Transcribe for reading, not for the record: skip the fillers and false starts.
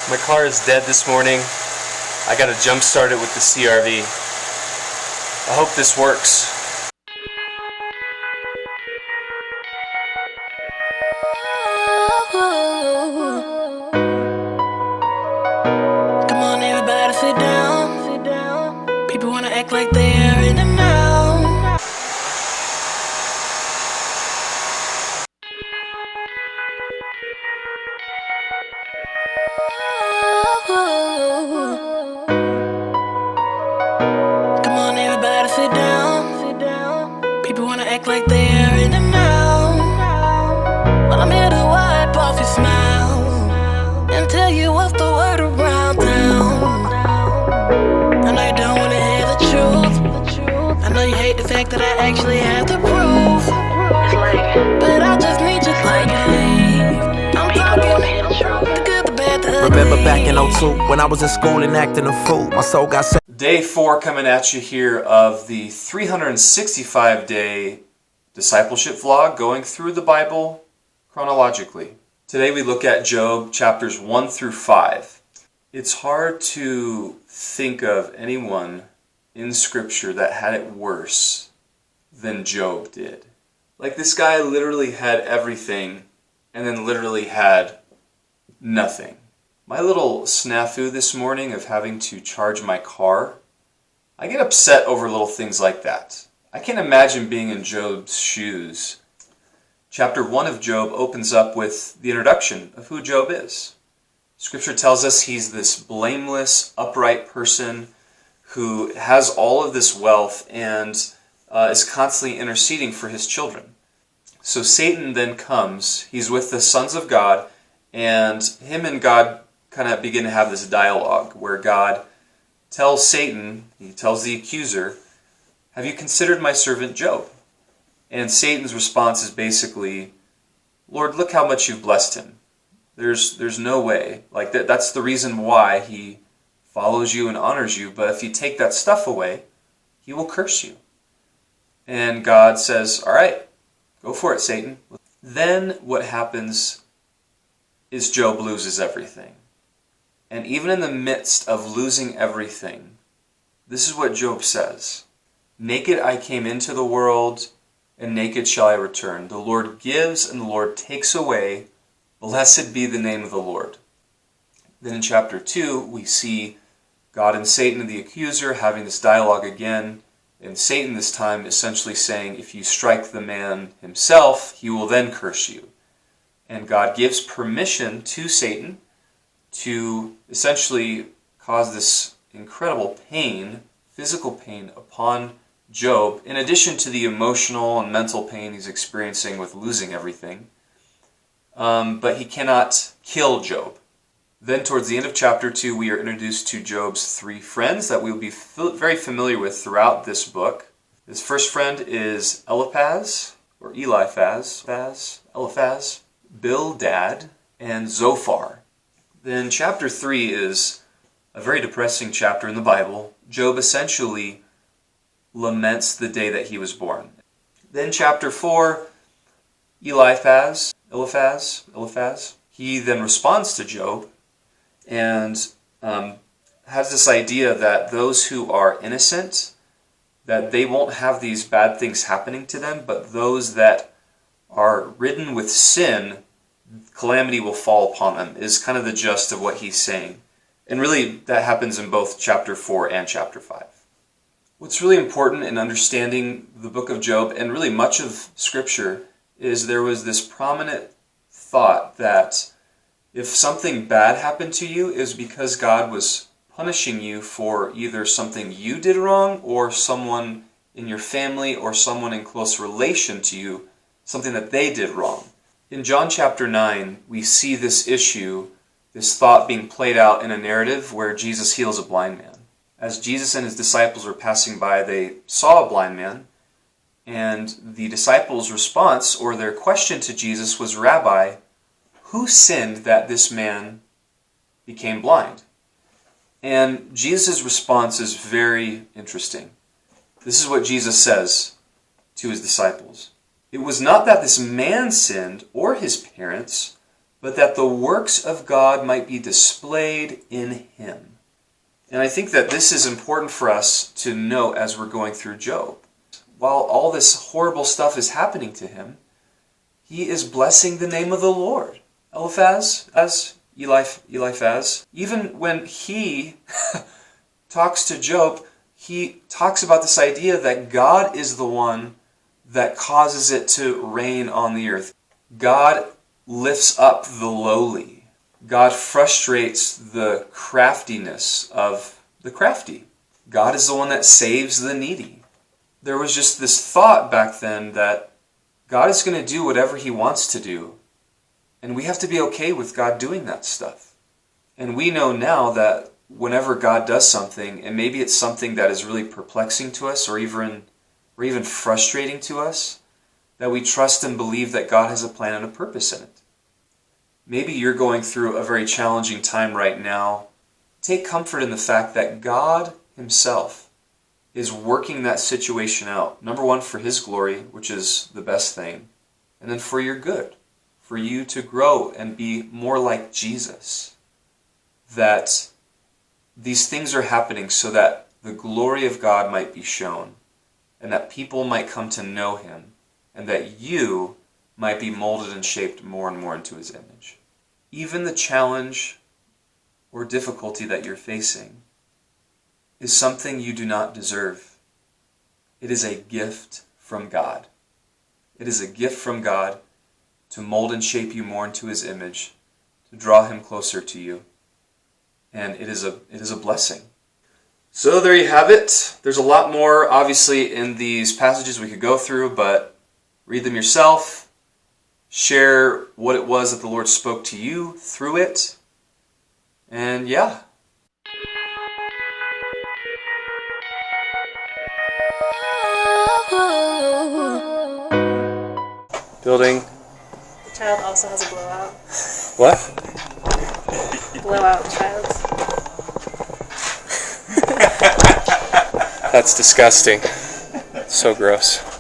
My car is dead this morning. I got to jump start it with the CRV. I hope this works. Come on, everybody, sit down. People wanna act like they are in the know. Come on, everybody, sit down. People wanna act like they are in the know. Well, I'm here to wipe off your smile and tell you what's the word around town. I know you don't wanna hear the truth. I know you hate the fact that I actually have the proof. It's like, but I just need you to believe. I'm talking the good, the bad, the ugly. Remember back in 02 when I was in school and acting a fool. My soul got set. Day 4 coming at you here of the 365-day discipleship vlog going through the Bible chronologically. Today we look at Job chapters 1 through 5. It's hard to think of anyone in Scripture that had it worse than Job did. Like, this guy literally had everything and then literally had nothing. My little snafu this morning of having to charge my car, I get upset over little things like that. I can't imagine being in Job's shoes. Chapter 1 of Job opens up with the introduction of who Job is. Scripture tells us he's this blameless, upright person who has all of this wealth and is constantly interceding for his children. So Satan then comes, he's with the sons of God, and him and God kind of begin to have this dialogue where God tells Satan, he tells the accuser, "Have you considered my servant Job?" And Satan's response is basically, "Lord, look how much you've blessed him. There's no way. Like that's the reason why he follows you and honors you, but if you take that stuff away, he will curse you." And God says, "All right, go for it, Satan." Then what happens is Job loses everything. And even in the midst of losing everything, this is what Job says. "Naked I came into the world, and naked shall I return. The Lord gives, and the Lord takes away. Blessed be the name of the Lord." Then in chapter 2, we see God and Satan, the accuser, having this dialogue again. And Satan this time essentially saying, if you strike the man himself, he will then curse you. And God gives permission to Satan to essentially cause this incredible pain, physical pain, upon Job, in addition to the emotional and mental pain he's experiencing with losing everything. But he cannot kill Job. Then towards the end of chapter 2, we are introduced to Job's 3 friends that we'll be very familiar with throughout this book. His first friend is Eliphaz, Bildad, and Zophar. Then chapter 3 is a very depressing chapter in the Bible. Job essentially laments the day that he was born. Then chapter 4, Eliphaz, he then responds to Job and has this idea that those who are innocent, that they won't have these bad things happening to them, but those that are ridden with sin, calamity will fall upon them, is kind of the gist of what he's saying. And really, that happens in both chapter 4 and chapter 5. What's really important in understanding the book of Job, and really much of Scripture, is there was this prominent thought that if something bad happened to you, it was because God was punishing you for either something you did wrong or someone in your family or someone in close relation to you, something that they did wrong. In John chapter 9, we see this issue, this thought being played out in a narrative where Jesus heals a blind man. As Jesus and his disciples were passing by, they saw a blind man, and the disciples' response, or their question to Jesus was, "Rabbi, who sinned that this man became blind?" And Jesus' response is very interesting. This is what Jesus says to his disciples. "It was not that this man sinned or his parents, but that the works of God might be displayed in him. And I think that this is important for us to note as we're going through Job. While all this horrible stuff is happening to him, he is blessing the name of the Lord. Eliphaz, even when he talks to Job, he talks about this idea that God is the one that causes it to rain on the earth. God lifts up the lowly. God frustrates the craftiness of the crafty. God is the one that saves the needy. There was just this thought back then that God is going to do whatever he wants to do. And we have to be okay with God doing that stuff. And we know now that whenever God does something, and maybe it's something that is really perplexing to us or even frustrating to us, that we trust and believe that God has a plan and a purpose in it. Maybe you're going through a very challenging time right now. Take comfort in the fact that God himself is working that situation out. Number one, for his glory, which is the best thing, and then for your good, for you to grow and be more like Jesus. That these things are happening so that the glory of God might be shown, and that people might come to know him, and that you might be molded and shaped more and more into his image. Even the challenge or difficulty that you're facing is something you do not deserve. It is a gift from God. It is a gift from God to mold and shape you more into his image, to draw him closer to you. And it is a blessing. So there you have it. There's a lot more, obviously, in these passages we could go through, but read them yourself. Share what it was that the Lord spoke to you through it. And yeah. Building. The child also has a blowout. What? Blowout child. That's disgusting. So gross.